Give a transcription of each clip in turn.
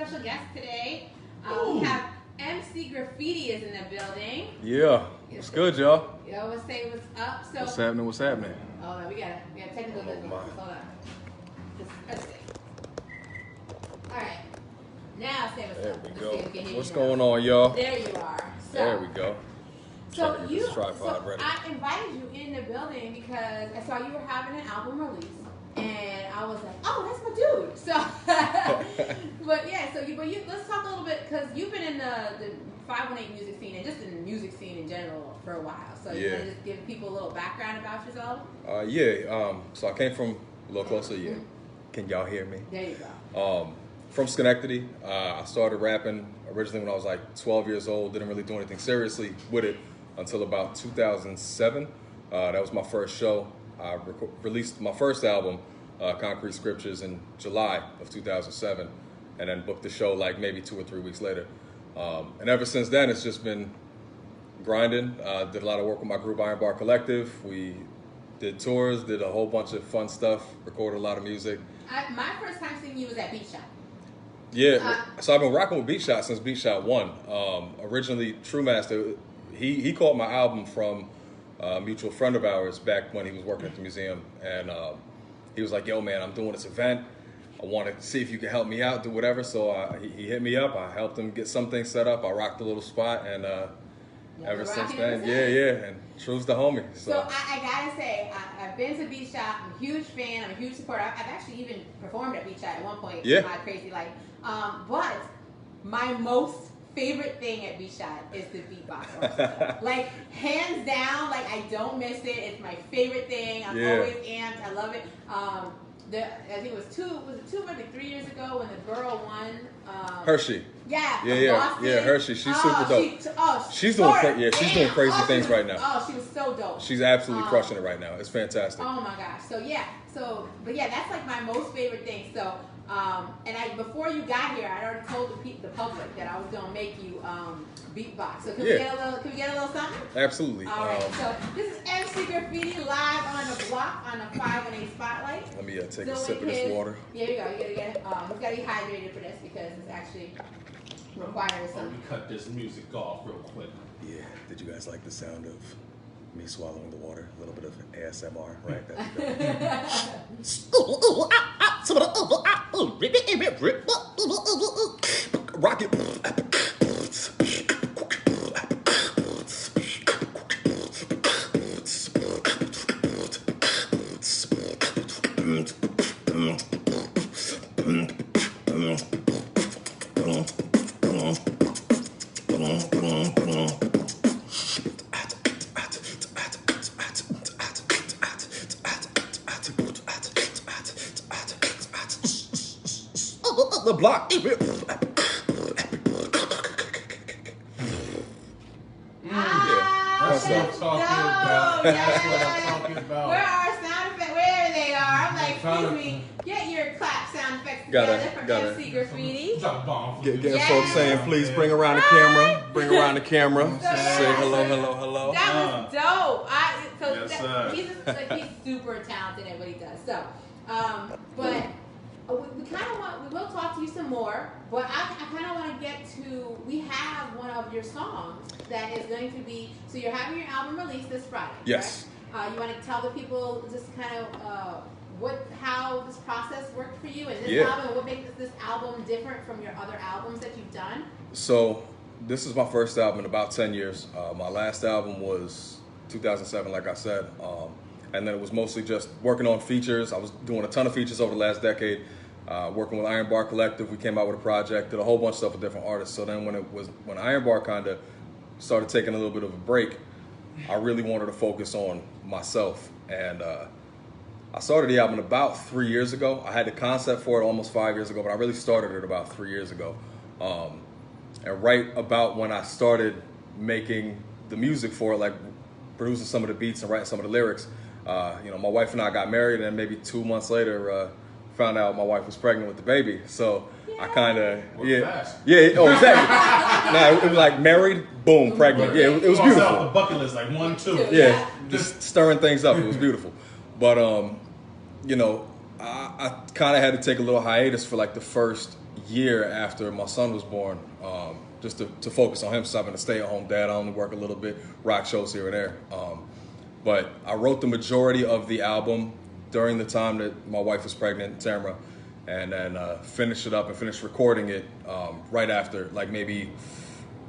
special guest today. We have Emcee Graffiti is in the building. Yeah, what's good, y'all? Yo, let's say what's up. So What's happening? What's happening? Oh no, we got technical difficulties. Hold on. Let's see. All right. Now say what's There up. we Let's go. see if we can hear What's you going now. on, y'all? There you are. So, There we go. So Trying to get this tripod ready. I invited you in the building because I saw you were having an album release, and I was like, oh, that's my dude. So, but yeah, let's talk a little bit because you've been in the 518 music scene and just in the music scene in general for a while. So you want to just give people a little background about yourself? So I came from a little closer. Yeah. Can y'all hear me? There you go. From Schenectady. I started rapping originally when I was like 12 years old. Didn't really do anything seriously with it until about 2007. That was my first show. I released my first album, Concrete Scriptures, in July of 2007, and then booked the show like maybe 2 or 3 weeks later. And ever since then, it's just been grinding. Did a lot of work with my group, Iron Bar Collective. We did tours, did a whole bunch of fun stuff, recorded a lot of music. My first time seeing you was at Beat Shot. Yeah, so I've been rocking with Beat Shot since Beat Shot 1. Originally, True Master, he caught my album from a mutual friend of ours back when he was working at the museum. And he was like, yo, man, I'm doing this event. I want to see if you can help me out, do whatever. So he hit me up. I helped him get something set up. I rocked a little spot. And ever since then, and True's the homie. So I gotta say, I've been to Beat Shot. I'm a huge fan. I'm a huge supporter. I've actually even performed at Beat Shot at one point in my crazy life. But my most favorite thing at Beat Shot is the beatbox orchestra. Like, hands down, like, I don't miss it. It's my favorite thing. I'm always amped. I love it. I think it was 2 or 3 years ago when the girl won. Hershey. Yeah, Hershey. She's super dope. She's doing crazy things right now. Oh, she was so dope. She's absolutely crushing it right now. It's fantastic. Oh my gosh. But that's like my most favorite thing. So, before you got here, I'd already told the public that I was gonna make you beatbox. So can we get a little something? Absolutely. All right. So this is Emcee Graffiti live on the block on the 518 Spotlight. Let me take a sip of this water. There you go. You gotta get it. It's gotta be hydrated for this because it's actually requires some. Let me cut this music off real quick. Yeah. Did you guys like the sound of me swallowing the water? A little bit of ASMR, right? Rocket. The block. That's what I'm talking about. Where are our sound effects? Where they are? I'm like, excuse me, get your clap sound effects together from Emcee Graffiti. Getting folks saying, please bring around the camera. Bring around the camera. Say hello, hello, hello. That was dope. He's super talented at what he does. So, but we will talk to you some more, but I kind of want to get to, we have one of your songs that is going to be, so you're having your album released this Friday. Yes. Right? You want to tell the people just kind of how this process worked for you and this album, what makes this album different from your other albums that you've done? So this is my first album in about 10 years. My last album was 2007, like I said. And then it was mostly just working on features. I was doing a ton of features over the last decade. Working with Iron Bar Collective, we came out with a project, did a whole bunch of stuff with different artists. So then when Iron Bar kind of started taking a little bit of a break, I really wanted to focus on myself. And I started the album about 3 years ago. I had the concept for it almost 5 years ago, but I really started it about 3 years ago. And right about when I started making the music for it, like producing some of the beats and writing some of the lyrics, my wife and I got married, and then maybe 2 months later, found out my wife was pregnant with the baby. So I kind of, exactly. It was like married, boom, pregnant. Yeah, it was beautiful. Off the bucket list, like 1, 2. Yeah, just stirring things up. It was beautiful. But, I kind of had to take a little hiatus for like the first year after my son was born, just to focus on him, since I've been a stay-at-home dad. I only work a little bit, rock shows here and there. But I wrote the majority of the album during the time that my wife was pregnant, Tamara, and then finished it up and finished recording it right after, like maybe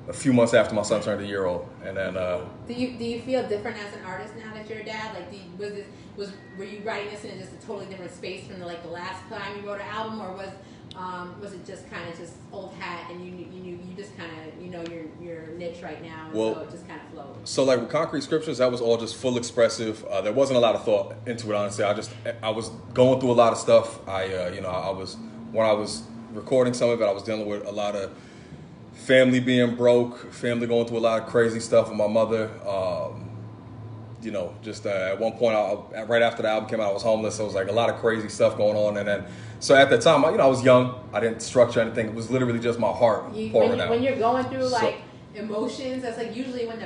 a few months after my son turned a year old. And then do you feel different as an artist now that you're a dad? Like, were you writing this in just a totally different space from the last time you wrote an album, or was it just kind of just old hat and you just kind of your niche right now, and so it just kind of flowed? So like with Concrete Scriptures, that was all just full expressive. There wasn't a lot of thought into it, honestly. I was going through a lot of stuff. When I was recording some of it, I was dealing with a lot of family being broke, family going through a lot of crazy stuff with my mother. At one point, right after the album came out, I was homeless. So it was like a lot of crazy stuff going on. And then, so at the time, I was young. I didn't structure anything. It was literally just my heart pouring out. When you're going through emotions, that's like usually when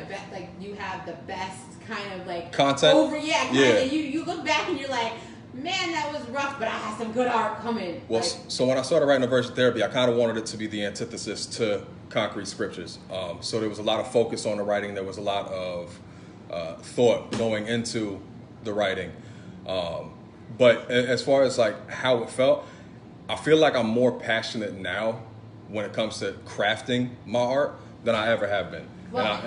you have the best kind of like content. And you look back and you're like, man, that was rough, but I had some good art coming. Well, so when I started writing Aversion Therapy, I kind of wanted it to be the antithesis to Concrete Scriptures. So there was a lot of focus on the writing. There was a lot of thought going into the writing. But as far as like how it felt, I feel like I'm more passionate now when it comes to crafting my art than I ever have been. Well, I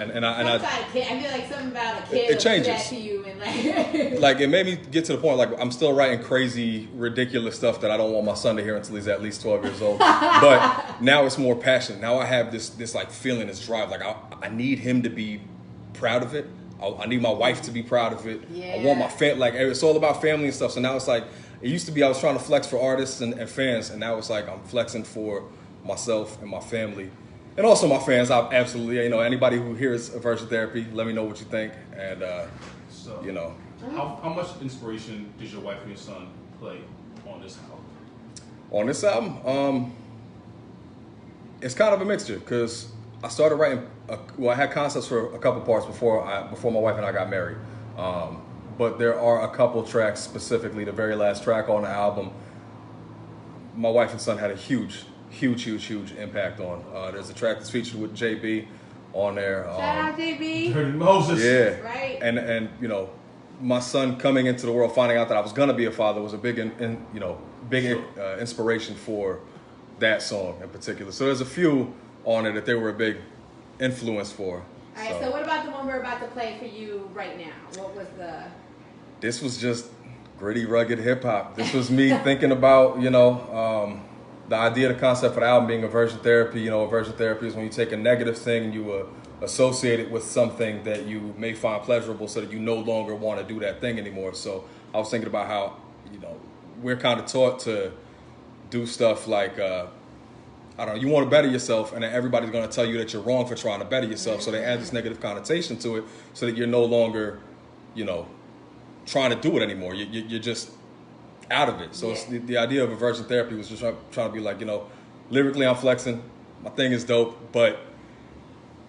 feel like something about a kid it changes. That to you and like it made me get to the point like I'm still writing crazy, ridiculous stuff that I don't want my son to hear until he's at least 12 years old. But now it's more passionate. Now I have this like feeling, this drive. Like I need him to be proud of it. I need my wife to be proud of it. Yeah. I want my family. Like it's all about family and stuff. So now it's like it used to be I was trying to flex for artists and fans, and now it's like I'm flexing for myself and my family. And also my fans. I absolutely, anybody who hears Aversion Therapy, let me know what you think. And, How much inspiration does your wife and your son play on this album? On this album, it's kind of a mixture because I started writing, I had concepts for a couple parts before my wife and I got married. But there are a couple tracks, specifically the very last track on the album, my wife and son had a huge impact on. There's a track that's featured with JB on there. Shout out JB. Dirty Moses. Yeah. Right. And my son coming into the world, finding out that I was gonna be a father was a big inspiration for that song in particular. So there's a few on it that they were a big influence for. All right. So what about the one we're about to play for you right now? What was the? This was just gritty, rugged hip hop. This was me thinking about the idea, the concept for the album being aversion therapy. Aversion therapy is when you take a negative thing and you associate it with something that you may find pleasurable so that you no longer want to do that thing anymore. So I was thinking about how, we're kind of taught to do stuff like, you want to better yourself, and then everybody's going to tell you that you're wrong for trying to better yourself. So they add this negative connotation to it so that you're no longer, trying to do it anymore. You're just out of it. So it's the idea of aversion therapy was just trying to be like, lyrically I'm flexing, my thing is dope, but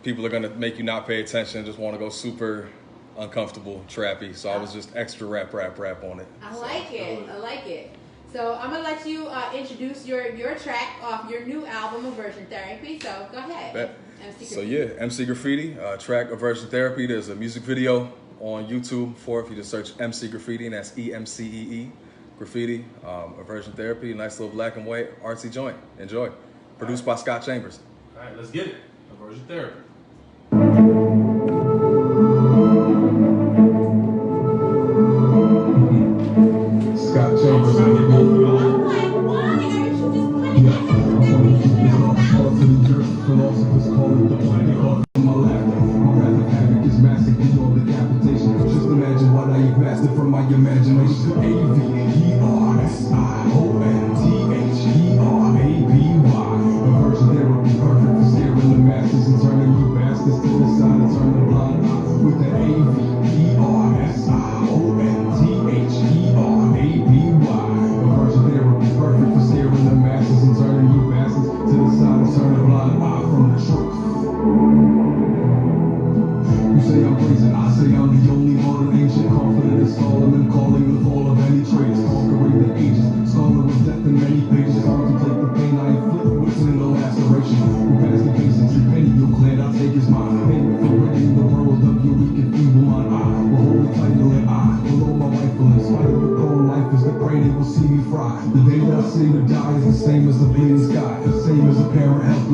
people are gonna make you not pay attention, just want to go super uncomfortable, trappy. So I was just extra rap on it. I like it. So I'm gonna let you introduce your track off your new album, Aversion Therapy. So go ahead. Emcee Graffiti, track Aversion Therapy. There's a music video on YouTube for it. If you just search Emcee Graffiti, and that's EMCEE. Graffiti, Aversion Therapy, nice little black and white artsy joint. Enjoy. Produced by Scott Chambers. All right, let's get it. Aversion Therapy. Scott Chambers on the beat. Philosophers call it the planet of my laughter. My wrath of havoc is massive beyond the capitation. Just imagine what I have mastered from my imagination. AVERSIONTHERAPY, perfect for scaring the masses and turning you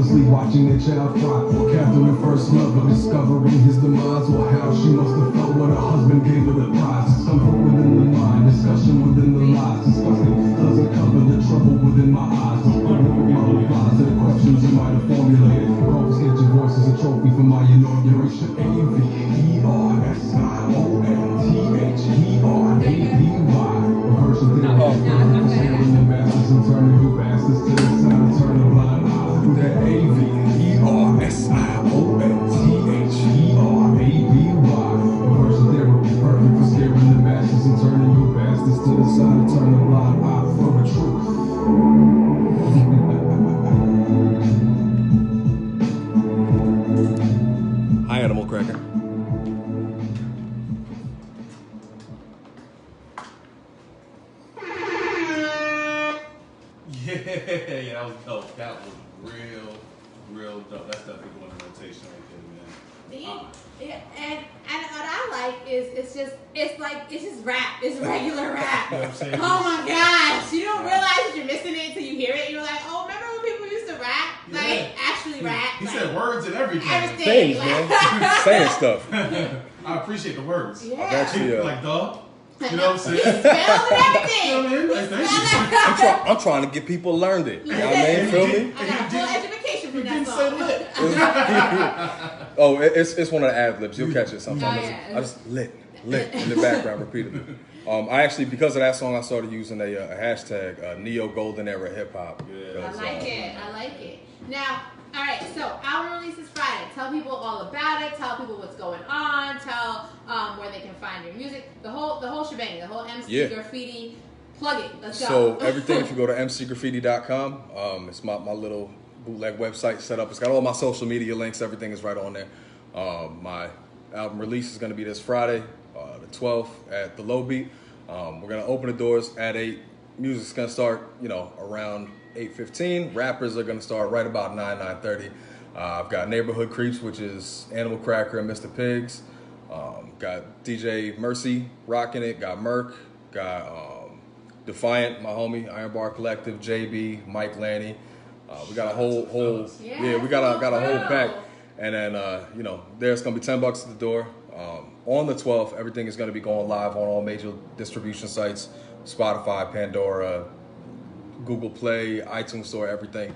helplessly watching their child cry. Catherine, her first lover, discovering his demise, or how she must have felt when her husband gave her the prize. Discomfort within the mind, discussion within the lies. Disgusting doesn't cover the trouble within my eyes. My replies to the questions you might have formulated. Confiscate your voice as a trophy for my inauguration. A-V-E-R-S-I-O-N-T-H-E-R-A-P-Y. Aversion therapy. Scaring the masses and turning you bastards to the side. Turn a blind eye through that A-V-E-R-S-I-O-N-T-H-E-R-A-P-Y. Aversion therapy. Perfect for scaring the masses and turning you bastards to the side. Turn a blind eye for the truth. Hi, Animal Cracker. Yeah, that was dope. That was real dope. That's definitely going to rotation right there, man. And what I like is it's just rap. It's regular rap. You know what I'm saying? Oh my gosh. You don't realize that you're missing it until you hear it. You're like, oh, remember when people used to rap? Yeah. Like, actually rap. He like, said words and everything. everything. Things, man. Saying stuff. I appreciate the words. Yeah. I've actually, Like, dog. You know what I'm He saying? spelled and everything. You know what I mean? Like, thank you. I'm trying to get people learned it. You know what I mean? Feel me? I got a full education from that Didn't say song. lit. Oh, it's one of the ad-libs. You'll catch it sometimes. Oh, yeah. I just lit in the background repeatedly. I actually, because of that song, I started using a hashtag, Neo Golden Era Hip Hop. Yeah. I like it. Now, all right, so album release is Friday. Tell people all about it. Tell people what's going on. Tell where they can find your music. The whole shebang. The whole Emcee Graffiti. Plug it. Let's go. So everything, if you go to emceegraffiti.com, it's my little bootleg website set up. It's got all my social media links. Everything is right on there. My album release is going to be this Friday, the 12th at the Low Beat. We're going to open the doors at 8. Music's going to start, around 8:15. Rappers are going to start right about 9:30. I've got Neighborhood Creeps, which is Animal Cracker and Mr. Pigs. Got DJ Mercy rocking it. Got Merc. Got Defiant, my homie, Iron Bar Collective, JB, Mike Lanny. We got a whole we got a whole pack. And then there's gonna be $10 at the door. On the 12th, everything is gonna be going live on all major distribution sites: Spotify, Pandora, Google Play, iTunes Store, everything.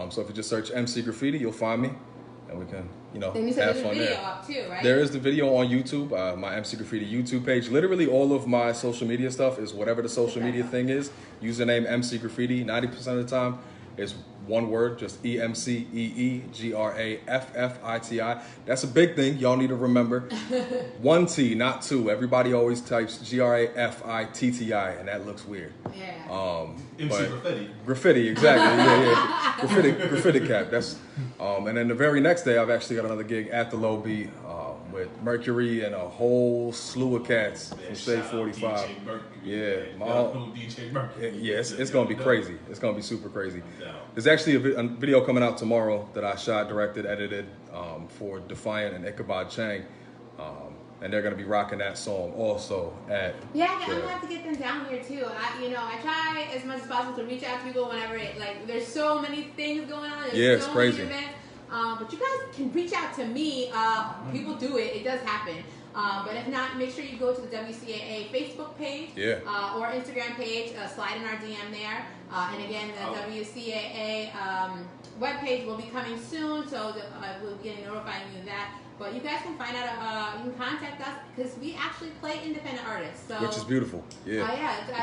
So if you just search Emcee Graffiti, you'll find me, and we can Then you said have there's a fun video there. up too, right? There is the video on YouTube, my Emcee Graffiti YouTube page. Literally all of my social media stuff is whatever the social media thing is. Username Emcee Graffiti. 90% of the time is one word, just EMCEEGRAFFITI. That's a big thing y'all need to remember. One T, not two. Everybody always types GRAFITTI, and that looks weird. Yeah. Emcee Graffiti. Graffiti, exactly. Yeah. Graffiti cap. That's and then the very next day, I've actually got another gig at the Low Beat with Mercury and a whole slew of cats from Shade 45. DJ Mercury. Yeah, DJ Mercury. yeah, it's gonna be crazy. It's gonna be super crazy. There's actually a video coming out tomorrow that I shot, directed, edited for Defiant and Ichabod Chang. And they're gonna be rocking that song also at. Yeah, I'm gonna have to get them down here too. I try as much as possible to reach out to people whenever there's so many things going on. There's it's so crazy. many events. But you guys can reach out to me. People do it. It does happen. But if not, make sure you go to the WCAA Facebook page or Instagram page. Slide in our DM there. And again, the WCAA webpage will be coming soon, so we'll be notifying you of that. But you guys can find out, you can contact us because we actually play independent artists. So, which is beautiful. Yeah.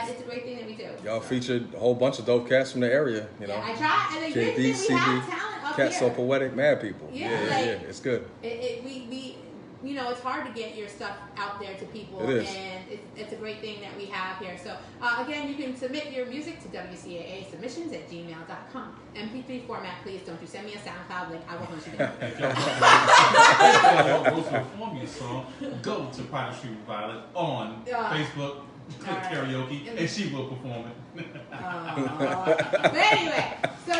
It's a great thing that we do. Y'all featured a whole bunch of dope cats from the area, I try. And the great thing, we have talent up Cats here. So Poetic, mad people. Yeah, it's good. It's hard to get your stuff out there to people, It is. And it's a great thing that we have here. So again, you can submit your music to WCAA submissions at gmail.com. MP3 format, please. Don't you send me a SoundCloud link. I will hunt you down. If y'all want to perform your song, go to Private Street with Violet on Facebook, click karaoke, and she will perform it. But anyway, so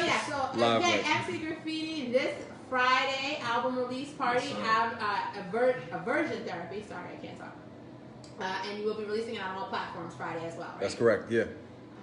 Live again, link. Emcee Graffiti this Friday album release party, Aversion Therapy. Sorry, I can't talk. And you will be releasing it on all platforms Friday as well, right? That's correct. Yeah.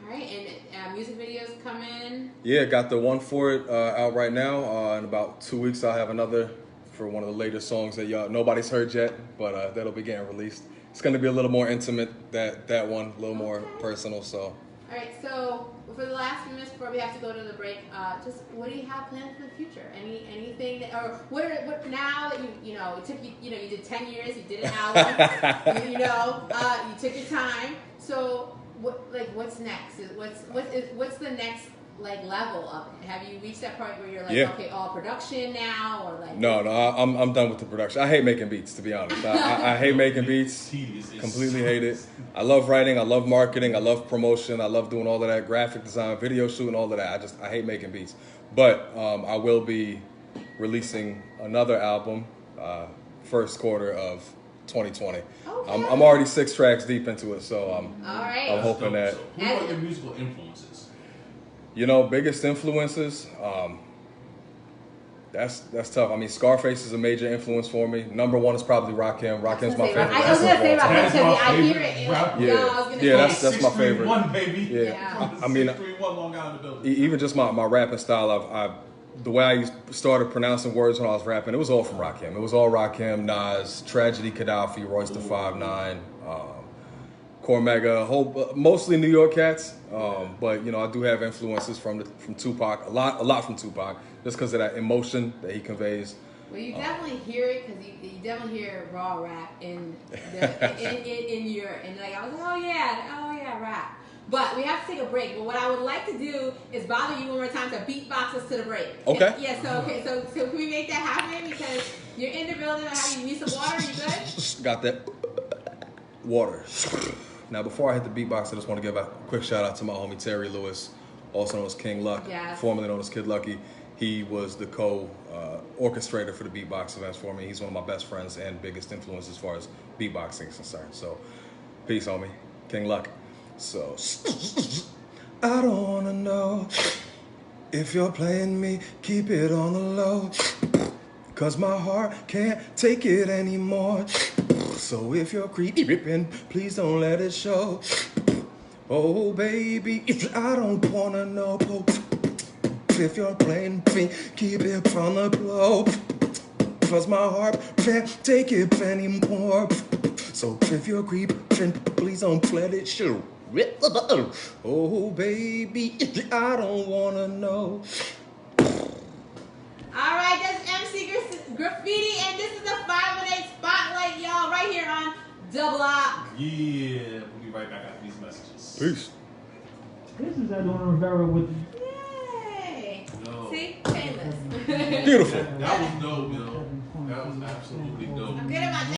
All All right, and music videos coming. Yeah, got the one for it out right now. In about 2 weeks, I'll have another for one of the later songs that nobody's heard yet, but that'll be getting released. It's going to be a little more intimate, that one, a little more personal. So. All right, so for the last few minutes before we have to go to the break, just what do you have planned for the future? Anything that, or what now that you took you did 10 years, you did an album, you took your time. So what's next? What's the next level of it? Have you reached that point where you're okay, all production now, or No, I'm done with the production. I hate making beats, to be honest. I hate making beats. Completely hate it. I love writing. I love marketing. I love promotion. I love doing all of that, graphic design, video shooting, all of that. I hate making beats. But I will be releasing another album first quarter of 2020. Okay. I'm already 6 tracks deep into it, so I'm hoping that. So who are your musical influences? Biggest influences, that's tough. I mean, Scarface is a major influence for me. Number 1 is probably Rakim. Rakim's my favorite. I was going to say Rakim because I hear it. That's my favorite. 631, baby. Yeah. I mean, 631 Long Island building. Even just my rapping style, the way I started pronouncing words when I was rapping, it was all from Rakim. It was all Rakim, Nas, Tragedy, Gaddafi, Royce the 5'9", Cormega, mostly New York cats, but I do have influences from Tupac, a lot from Tupac, just because of that emotion that he conveys. Well, you definitely hear it because you definitely hear raw rap in your I was like, oh yeah, rap. But we have to take a break. But what I would like to do is bother you one more time to beatbox us to the break. Okay. Yeah. So can we make that happen? Because you're in the building. You need some water. You good? Got that water. Now, before I hit the beatbox, I just want to give a quick shout out to my homie Terry Lewis, also known as King Luck, formerly known as Kid Lucky. He was the orchestrator for the beatbox events for me. He's one of my best friends and biggest influence as far as beatboxing is concerned. So, peace, homie. King Luck. So, I don't want to know if you're playing me, keep it on the low, 'cause my heart can't take it anymore. So if you're creeping, please don't let it show. Oh, baby, I don't want to know. If you're playing me, keep it on the low, 'cause my heart can't take it anymore. So if you're creeping, please don't let it show. Oh, baby, I don't want to know. All right, that's Emcee Graffiti, and this is the 518 Spotlight, y'all, right here on Double Lock. Yeah, we'll be right back after these messages. Peace. This is Edwin Rivera with. Yay! No. See, painless. Beautiful. That was dope, yo. That was absolutely dope. I'm good at my